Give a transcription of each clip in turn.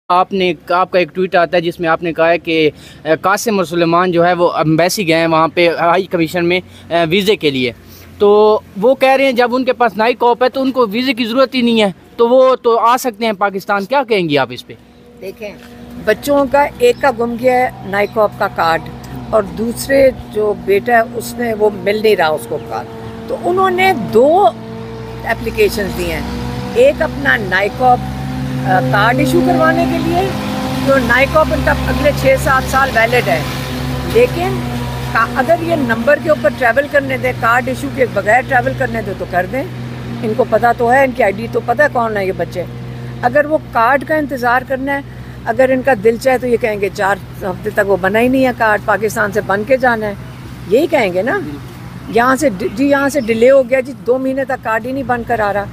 آپ کا ایک ٹویٹ آتا ہے جس میں آپ نے کہا ہے کہ قاسم اور سلیمان جو ہے وہ ایمبیسی گئے ہیں وہاں پہ ہائی کمیشن میں ویزے کے لیے، تو وہ کہہ رہے ہیں جب ان کے پاس نائی کاپ ہے تو ان کو ویزے کی ضرورت ہی نہیں ہے، تو وہ تو آ سکتے ہیں پاکستان۔ کیا کہیں گی آپ اس پہ؟ دیکھیں، بچوں کا ایک کا گم گیا ہے نائی کاپ کا کارڈ، اور دوسرے جو بیٹا ہے اس نے وہ مل نہیں رہا اس کو کارڈ، تو انہوں نے 2 اپلیکیشنز دی ہیں، ایک اپنا نائی کاپ کارڈ ایشو کروانے کے لیے، جو نائی کاپ ان کا اگلے 6-7 سال ویلڈ ہے، لیکن اگر یہ نمبر کے اوپر ٹریول کرنے دیں، کارڈ ایشو کے بغیر ٹریول کرنے دیں تو کر دیں، ان کو پتہ تو ہے، ان کی آئی ڈی تو پتہ ہے کون ہے یہ بچے۔ اگر وہ کارڈ کا انتظار کرنا ہے، اگر ان کا دل چاہے تو یہ کہیں گے 4 ہفتے تک وہ بنا ہی نہیں ہے کارڈ، پاکستان سے بن کے جانا ہے، یہی کہیں گے نا۔ یہاں سے ڈیلے ہو گیا جی، 2 مہینے تک کارڈ ہی نہیں بن کر آ رہا،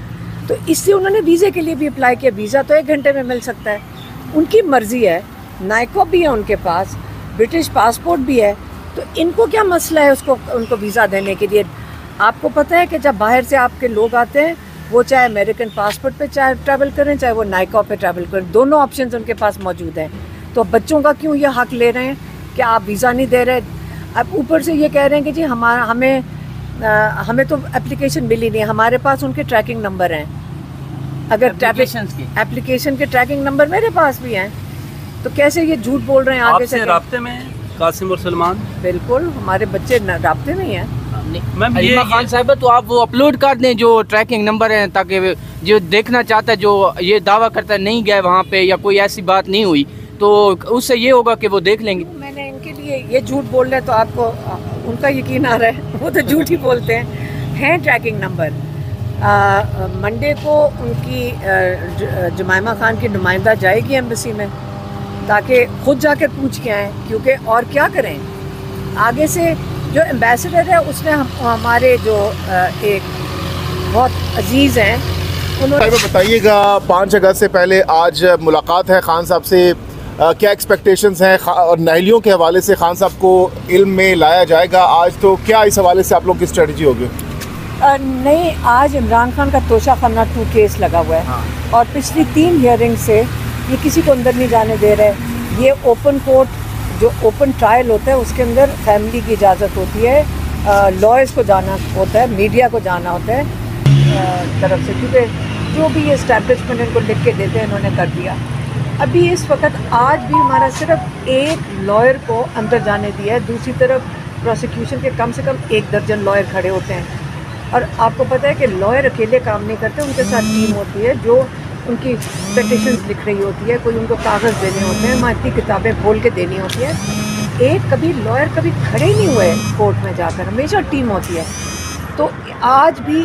تو اس سے انہوں نے ویزے کے لیے بھی اپلائی کیا۔ ویزا تو 1 گھنٹے میں مل سکتا ہے، ان کی مرضی ہے، نائی کاپ بھی ہے ان کے پاس، برٹش پاسپورٹ بھی ہے، تو ان کو کیا مسئلہ ہے ان کو ویزا دینے کے لیے؟ آپ کو پتہ ہے کہ جب باہر سے آپ کے لوگ آتے ہیں، وہ چاہے امریکن پاسپورٹ پہ ٹریول کریں، چاہے وہ نائی کاپ پہ ٹریول کریں، دونوں آپشنز ان کے پاس موجود ہیں، تو بچوں کا کیوں یہ حق لے رہے ہیں کہ آپ ویزا نہیں دے رہے؟ اب اوپر سے یہ کہہ رہے ہیں کہ جی ہمیں تو اپلیکیشن ملی نہیں ہے، ہمارے پاس ان کے ٹریکنگ نمبر ہیں، اگر اپلیکیشن کے ٹریکنگ نمبر میرے پاس بھی ہیں، تو کیسے یہ جھوٹ بول رہے ہیں؟ آگے سے رابطے میں قاسم اور سلمان؟ بالکل، ہمارے بچے رابطے میں ہی ہیں۔ علیمہ خان صاحبہ، تو آپ وہ اپلوڈ کر دیں جو ٹریکنگ نمبر ہیں، تاکہ جو دیکھنا چاہتا ہے، جو یہ دعویٰ کرتا ہے نہیں گئے وہاں پہ یا کوئی ایسی بات نہیں ہوئی، تو اس سے یہ ہوگا کہ وہ دیکھ لیں گے۔ میں نے ان کے لیے یہ جھوٹ بول رہے تو آپ کو ان کا یقین آ رہا ہے، وہ تو جھوٹ ہی بولتے ہیں ٹریکنگ نمبر۔ منڈے کو ان کی جمائمہ خان کی نمائندہ جائے گی ایمبیسی میں، تاکہ خود جا کے پوچھ کے آئیں، کیونکہ اور کیا کریں؟ آگے سے جو ایمبیسڈر ہے اس نے ہمارے جو ایک بہت عزیز ہیں، انہوں نے بتائیے گا 5 اگست سے پہلے آج ملاقات ہے خان صاحب سے، کیا ایکسپیکٹیشنز ہیں، اور نااہلیوں کے حوالے سے خان صاحب کو علم میں لایا جائے گا آج، تو کیا اس حوالے سے آپ لوگ کی اسٹریٹجی ہوگی؟ نہیں، آج عمران خان کا توشہ خانہ 2 کیس لگا ہوا ہے، اور پچھلی 3 ہیئرنگ سے یہ کسی کو اندر نہیں جانے دے رہے۔ یہ اوپن کورٹ جو اوپن ٹرائل ہوتا ہے اس کے اندر فیملی کی اجازت ہوتی ہے، لائرز کو جانا ہوتا ہے، میڈیا کو جانا ہوتا ہے طرف سے، کیونکہ جو بھی یہ اسٹیبلشمنٹ ان کو لکھ کے دیتے ہیں انہوں نے کر دیا۔ ابھی اس وقت آج بھی ہمارا صرف 1 لائر کو اندر جانے دیا ہے، دوسری طرف پروسیکیوشن کے کم سے کم 1 درجن لائر کھڑے ہوتے ہیں، اور آپ کو پتہ ہے کہ لائر اکیلے کام نہیں کرتے، ان کے ساتھ ٹیم ہوتی ہے جو ان کی پٹیشنز لکھ رہی ہوتی ہے، کوئی ان کو کاغذ دینے ہوتے ہیں، ماہی کتابیں کھول کے دینی ہوتی ہیں۔ کبھی لائر کبھی کھڑے ہی نہیں ہوئے کورٹ میں جا کر، ہمیشہ ٹیم ہوتی ہے۔ تو آج بھی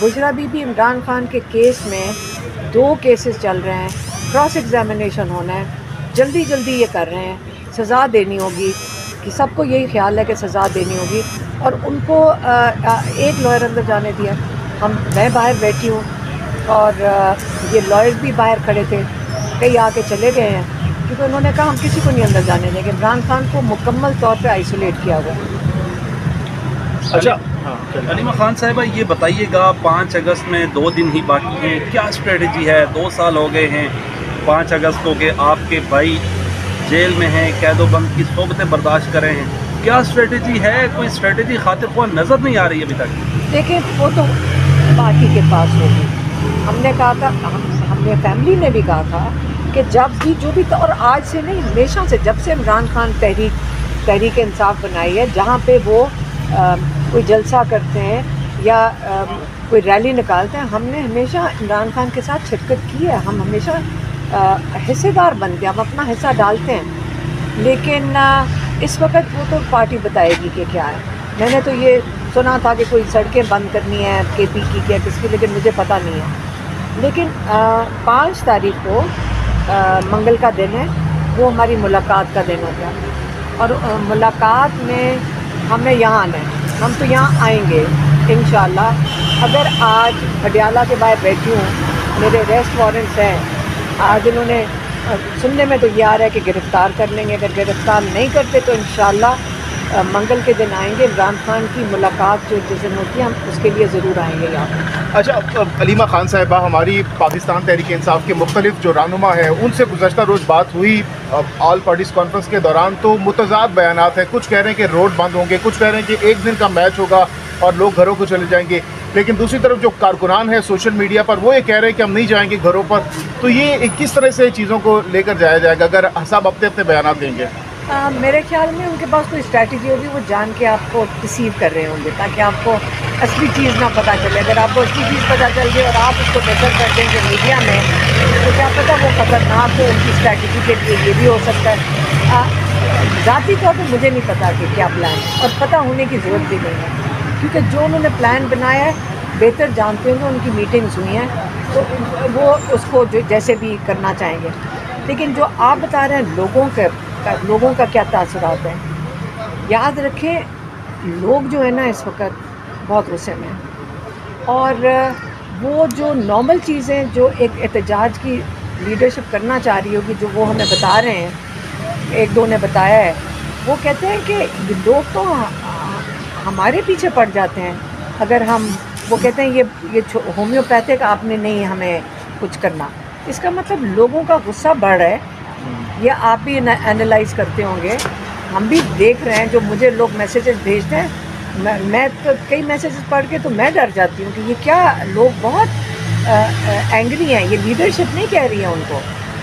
بشریٰ بی بی عمران خان کے کیس میں 2 کیسز چل رہے ہیں، کراس ایگزامینیشن ہونا ہے، جلدی یہ کر رہے ہیں، سزا دینی ہوگی، کہ سب کو یہی خیال ہے کہ سزا دینی ہوگی، اور ان کو 1 لائر اندر جانے دیا۔ میں باہر بیٹھی ہوں، اور یہ لائرز بھی باہر کھڑے تھے، کئی آ کے چلے گئے ہیں، کیونکہ انہوں نے کہا ہم کسی کو نہیں اندر جانے دیں گے، عمران خان کو مکمل طور پہ آئسولیٹ کیا ہوا ہے۔ اچھا علیمہ خان صاحبہ، یہ بتائیے گا 5 اگست میں 2 دن ہی باقی ہیں، کیا اسٹریٹجی ہے؟ 2 سال ہو گئے ہیں 5 اگست کو کہ آپ کے بھائی جیل میں ہیں، قید و بند کی صحبتیں برداشت کر رہے ہیں، کیا اسٹریٹجی ہے؟ کوئی اسٹریٹجی خاطر خواہ نظر نہیں آ رہی ابھی تک؟ دیکھیں، وہ تو پارٹی کے پاس ہوگی۔ ہم نے کہا تھا، ہم نے فیملی نے بھی کہا تھا کہ جب بھی جو بھی، اور آج سے نہیں، ہمیشہ سے، جب سے عمران خان تحریک انصاف بنائی ہے، جہاں پہ وہ کوئی جلسہ کرتے ہیں یا کوئی ریلی نکالتے ہیں، ہم نے ہمیشہ عمران خان کے ساتھ شرکت کی ہے، ہم ہمیشہ حصے دار بنتے ہیں، ہم اپنا حصہ ڈالتے ہیں، لیکن اس وقت وہ تو پارٹی بتائے گی کہ کیا ہے۔ میں نے تو یہ سنا تھا کہ کوئی سڑکیں بند کرنی ہے کے پی کی کیا کس کی، لیکن مجھے پتہ نہیں ہے۔ لیکن 5 تاریخ کو منگل کا دن ہے، وہ ہماری ملاقات کا دن ہوتا ہے، اور ملاقات میں ہمیں یہاں آنا ہے، ہم تو یہاں آئیں گے انشاءاللہ۔ اگر آج پٹیالہ کے باہر بیٹھی ہوں، میرے ریسٹ وارنٹس ہیں، آج انہوں نے سننے میں تو یہ آ رہا ہے کہ گرفتار کر لیں گے، اگر گرفتار نہیں کرتے تو انشاءاللہ منگل کے دن آئیں گے. عمران خان کی ملاقات جو جس دن ہوتی ہے ہم اس کے لیے ضرور آئیں گے یہاں. اچھا علیمہ خان صاحبہ، ہماری پاکستان تحریک انصاف کے مختلف جو رہنما ہیں ان سے گزشتہ روز بات ہوئی آل پارٹیز کانفرنس کے دوران، تو متضاد بیانات ہیں. کچھ کہہ رہے ہیں کہ روڈ بند ہوں گے، کچھ کہہ رہے ہیں کہ ایک دن کا میچ ہوگا اور لوگ گھروں کو چلے جائیں گے. لیکن دوسری طرف جو کارکنان ہیں سوشل میڈیا پر وہ یہ کہہ رہے ہیں کہ ہم نہیں جائیں گے گھروں پر. تو یہ کس طرح سے چیزوں کو لے کر جایا جائے گا اگر صاحب اپنے اپنے بیانات دیں گے؟ میرے خیال میں ان کے پاس کوئی اسٹریٹجی ہوگی، وہ جان کے آپ کو ڈسیو کر رہے ہوں گے تاکہ آپ کو اصلی چیز نہ پتہ چلے. اگر آپ کو اصلی چیز پتہ چل گئی اور آپ اس کو بہتر کر دیں گے میڈیا میں تو کیا پتہ وہ خطرناک ہو ان کی اسٹریٹجی کے لیے. یہ بھی ہو سکتا ہے. ذاتی طور پہ مجھے نہیں پتہ کہ کیا پلان ہے، اور پتہ ہونے کی ضرورت بھی نہیں ہے کیونکہ جو انہوں نے پلان بنایا ہے بہتر جانتے ہوں گے. ان کی میٹنگز ہوئی ہیں تو وہ اس کو جیسے بھی کرنا چاہیں گے. لیکن جو آپ بتا رہے ہیں لوگوں کا کیا تاثرات ہیں، یاد رکھیں لوگ جو ہے نا اس وقت بہت غصے میں ہیں، اور وہ جو نارمل چیزیں جو ایک احتجاج کی لیڈرشپ کرنا چاہ رہی ہوگی جو وہ ہمیں بتا رہے ہیں، ایک دو نے بتایا ہے، وہ کہتے ہیں کہ لوگ تو ہمارے پیچھے پڑ جاتے ہیں اگر ہم، وہ کہتے ہیں یہ ہومیوپیتھک آپ نے نہیں ہمیں کچھ کرنا. اس کا مطلب لوگوں کا غصہ بڑھ رہا ہے. یہ آپ بھی اینالائز کرتے ہوں گے، ہم بھی دیکھ رہے ہیں جو مجھے لوگ میسیجز بھیجتے ہیں. میں تو کئی میسیجز پڑھ کے تو میں ڈر جاتی ہوں کہ یہ کیا لوگ بہت اینگری ہیں. یہ لیڈرشپ نہیں کہہ رہی ہے ان کو،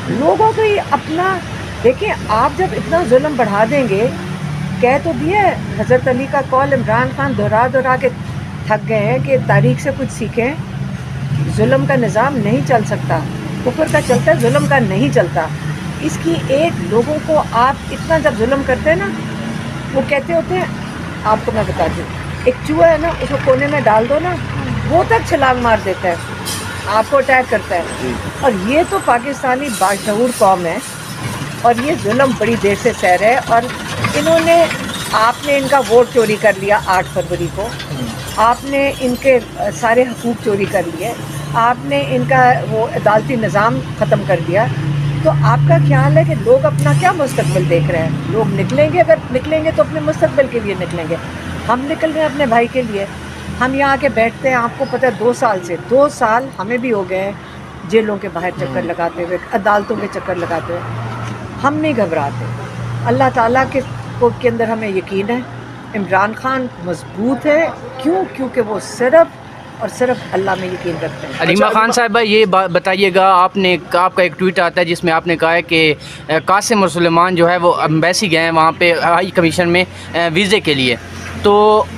لوگوں کو یہ اپنا دیکھیں. آپ جب اتنا ظلم بڑھا دیں گے، کہہ تو دیا ہے حضرت علی کا قول عمران خان دہرا کے تھک گئے ہیں کہ تاریخ سے کچھ سیکھیں. ظلم کا نظام نہیں چل سکتا، کفر کا چلتا ہے، ظلم کا نہیں چلتا. اس کی ایک لوگوں کو آپ اتنا جب ظلم کرتے ہیں نا، وہ کہتے ہوتے ہیں، آپ کو میں بتا دوں، ایک چوہا ہے نا اس کو کونے میں ڈال دو نا وہ تک چھلانگ مار دیتا ہے، آپ کو اٹیک کرتا ہے. اور یہ تو پاکستانی باشعور قوم ہے اور یہ ظلم بڑی دیر سے سہ رہے ہے. اور انہوں نے، آپ نے ان کا ووٹ چوری کر لیا 8 فروری کو، آپ نے ان کے سارے حقوق چوری کر لیے، آپ نے ان کا وہ عدالتی نظام ختم کر دیا. تو آپ کا خیال ہے کہ لوگ اپنا کیا مستقبل دیکھ رہے ہیں؟ لوگ نکلیں گے، اگر نکلیں گے تو اپنے مستقبل کے لیے نکلیں گے. ہم نکل رہے ہیں اپنے بھائی کے لیے. ہم یہاں کے بیٹھتے ہیں، آپ کو پتہ ہے 2 سال ہمیں بھی ہو گئے ہیں جیلوں کے باہر چکر لگاتے ہوئے، عدالتوں کے چکر لگاتے ہوئے. ہم نہیں گھبراتے. اللہ تعالیٰ کے اندر ہمیں یقین ہے. عمران خان مضبوط ہے. کیوں؟ کیونکہ وہ صرف اور صرف اللہ میں یقین رکھتے ہیں. علیمہ خان صاحبہ یہ بتائیے گا، آپ کا ایک ٹویٹ آتا ہے جس میں آپ نے کہا ہے کہ قاسم اور سلیمان جو ہے وہ ایمبیسی گئے ہیں وہاں پہ ہائی کمیشن میں ویزے کے لیے. تو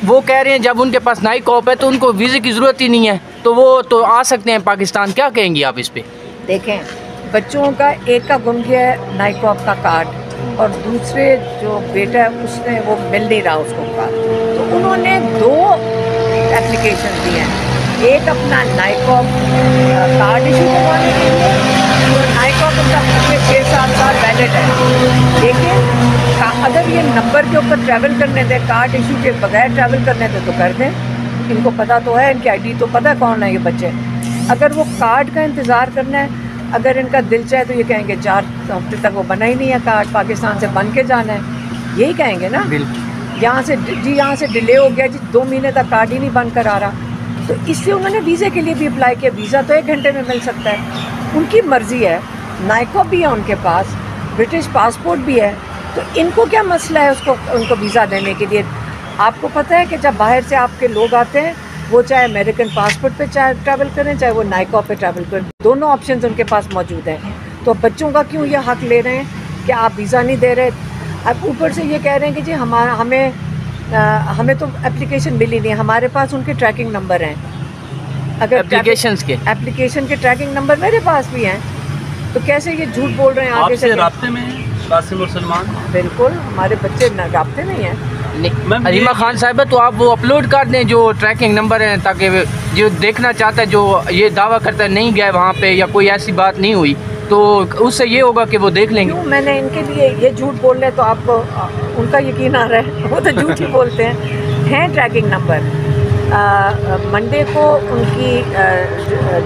وہ کہہ رہے ہیں جب ان کے پاس نائی کاپ ہے تو ان کو ویزے کی ضرورت ہی نہیں ہے، تو وہ تو آ سکتے ہیں پاکستان. کیا کہیں گی آپ اس پہ؟ دیکھیں، بچوں کا ایک کا گم گیا ہے نائی کاپ کا کارڈ، اور دوسرے جو بیٹا ہے اس نے وہ مل نہیں رہا اس کو کارڈ. تو انہوں نے 2 اپلیکیشن دی ہیں، ایک اپنا نائی کاپ کارڈ ایشو کروانے کے لیے، اور نائی کاپ ان کا پچھلے 6-7 سال ویلڈ ہے. لیکن اگر یہ نمبر کے اوپر ٹریول کرنے دیں، کارڈ ایشو کے بغیر ٹریول کرنے دیں تو کر دیں. ان کو پتہ تو ہے، ان کی ID تو پتہ کون ہے یہ بچے. اگر وہ کارڈ کا انتظار کرنا ہے، اگر ان کا دل چاہے تو یہ کہیں گے 4 ہفتے تک وہ بنا ہی نہیں ہے کارڈ، پاکستان سے بن کے جانا ہے، یہی کہیں گے نا. یہاں سے ڈیلے ہو گیا جی، 2 مہینے تک کارڈ ہی نہیں بن کر آ رہا. تو اس سے انہوں نے ویزے کے لیے بھی اپلائی کیا. ویزا تو 1 گھنٹے میں مل سکتا ہے. ان کی مرضی ہے. نائکو بھی ہے ان کے پاس، برٹش پاسپورٹ بھی ہے. تو ان کو کیا مسئلہ ہے ان کو ویزا دینے کے لیے؟ آپ کو پتہ ہے کہ جب باہر سے آپ کے لوگ آتے ہیں، وہ چاہے امریکن پاسپورٹ پہ ٹریول کریں، چاہے وہ نائکو پہ ٹریول کریں، دونوں آپشنز ان کے پاس موجود ہیں. تو بچوں کا کیوں یہ حق لے رہے ہیں کہ آپ ویزا نہیں دے رہے؟ اب اوپر سے یہ کہہ رہے ہیں کہ جی ہمیں تو اپلیکیشن ملی نہیں ہے، ہمارے پاس ان کے ٹریکنگ نمبر ہیں. اگر اپلیکیشن کے ٹریکنگ نمبر میرے پاس بھی ہیں تو کیسے یہ جھوٹ بول رہے ہیں؟ آگے سے رابطے میں قاسم اور سلمان؟ بالکل، ہمارے بچے رابطے میں ہی ہیں. علیمہ خان صاحبہ تو آپ وہ اپلوڈ کر دیں جو ٹریکنگ نمبر ہیں، تاکہ جو دیکھنا چاہتا ہے، جو یہ دعویٰ کرتا ہے نہیں گئے وہاں پہ یا کوئی ایسی بات نہیں ہوئی، تو اس سے یہ ہوگا کہ وہ دیکھ لیں گے. میں نے ان کے لیے یہ جھوٹ بول رہے تو آپ کو ان کا یقین آ رہا ہے؟ وہ تو جھوٹ ہی بولتے ہیں ٹریکنگ نمبر. منڈے کو ان کی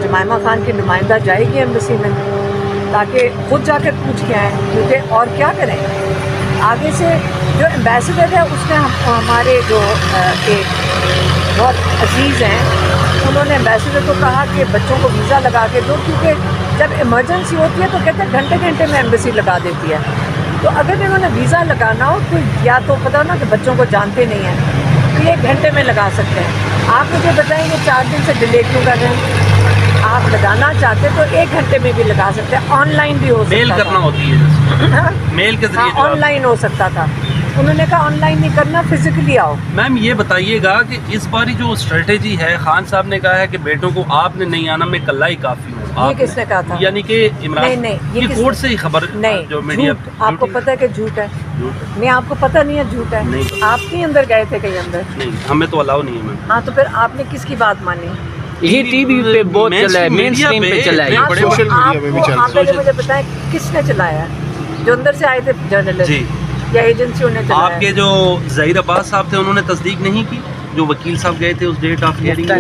جمائمہ خان کی نمائندہ جائے گی ایمبیسی میں، تاکہ خود جا کر پوچھ کے آئیں، کیونکہ اور کیا کریں. آگے سے جو ایمبیسڈر ہے اس نے ہمارے جو ایک بہت عزیز ہیں انہوں نے ایمبیسڈر کو کہا کہ بچوں کو ویزا لگا کے دو، کیونکہ جب ایمرجنسی ہوتی ہے تو کہتے ہیں گھنٹے گھنٹے میں ایمبیسی لگا دیتی ہے. تو اگر انہوں نے ویزا لگانا ہو تو یا تو پتہ ہو نا کہ بچوں کو جانتے نہیں ہیں تو یہ 1 گھنٹے میں لگا سکتے ہیں. آپ مجھے بتائیں گے 4 دن سے ڈیلے کیوں کر رہے ہیں؟ آپ لگانا چاہتے تو 1 گھنٹے میں بھی لگا سکتے ہیں. آن لائن بھی ہو سکتا میل کرنا ہوتی ہے، میل کے ذریعے آن لائن ہو سکتا تھا. انہوں نے کہا آن لائن نہیں کرنا، فزیکلی آؤ. میم یہ بتائیے گا کہ اس باری جو اسٹریٹجی ہے، خان صاحب نے کہا ہے کہ بیٹوں کو آپ نے نہیں آنا، میں کلّا ہی کافی ہوں. یہ کس نے کہا تھا؟ یعنی کہ عمران یہ کورٹ سے ہی خبر جو میڈیا آپ کو پتہ ہے کہ جھوٹ ہے. نہیں آپ کو پتہ نہیں ہے جھوٹ ہے. آپ نہیں اندر گئے تھے کہیں اندر؟ نہیں ہمیں تو الاؤ نہیں ہے میم. ہاں تو پھر آپ نے کس کی بات مانی؟ یہ ٹی وی پہ بہت چلا ہے، مین اسٹریم پہ چلا ہے. سوشل میڈیا پہ بھی چل رہا ہے. آپ پہلے مجھے بتائیں کس نے چلایا ہے؟ جو اندر سے آئے تھے جرنلسٹ جی یا ایجنسیوں نے چلایا؟ آپ کے جو ظہیر عباس صاحب تھے انہوں نے تصدیق نہیں کی، جو وکیل صاحب گئے تھے اس ڈیٹ آف ہیئرنگ.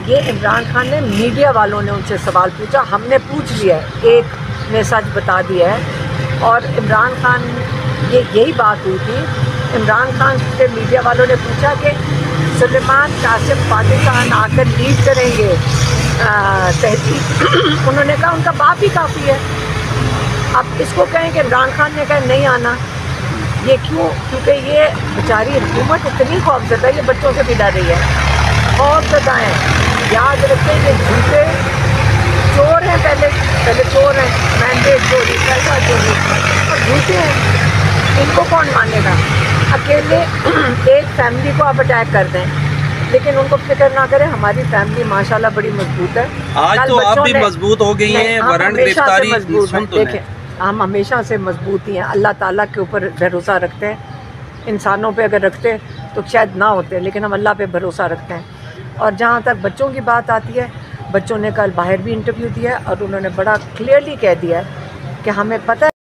یہ عمران خان نے، میڈیا والوں نے ان سے سوال پوچھا، ہم نے پوچھ لیا ہے، ایک نے سچ بتا دیا ہے. اور عمران خان یہی بات ہوئی تھی. عمران خان سے میڈیا والوں نے پوچھا کہ سلیمان قاسم پاکستان آ کر لیڈ کریں گے تحقیق. انہوں نے کہا ان کا باپ ہی کافی ہے. اب اس کو کہیں کہ عمران خان نے کہا نہیں آنا. یہ کیوں؟ کیونکہ یہ بیچاری حکومت اتنی خوفزدہ ہے، یہ بچوں سے بھی ڈر رہی ہے، خوفزدہ ہیں. یاد رکھیں یہ جھوٹے چور ہیں، پہلے چور ہیں، مینڈیٹ چوری، پیسہ چوری، اور جھوٹے ہیں. ان کو کون مانے گا؟ اکیلے ایک فیملی کو آپ اٹیک کر دیں، لیکن ان کو فکر نہ کریں. ہماری فیملی ماشاءاللہ بڑی مضبوط ہے. آج تو آپ بھی مضبوط ہو گئی ہیں. وارنٹ گرفتاری سن تو دیکھیں، ہم ہمیشہ سے مضبوط ہی ہیں. اللہ تعالیٰ کے اوپر بھروسہ رکھتے ہیں. انسانوں پہ اگر رکھتے تو شاید نہ ہوتے، لیکن ہم اللہ پہ بھروسہ رکھتے ہیں. اور جہاں تک بچوں کی بات آتی ہے، بچوں نے کل باہر بھی انٹرویو دیا ہے اور انہوں نے بڑا کلیئرلی کہہ دیا ہے کہ ہمیں پتہ ہے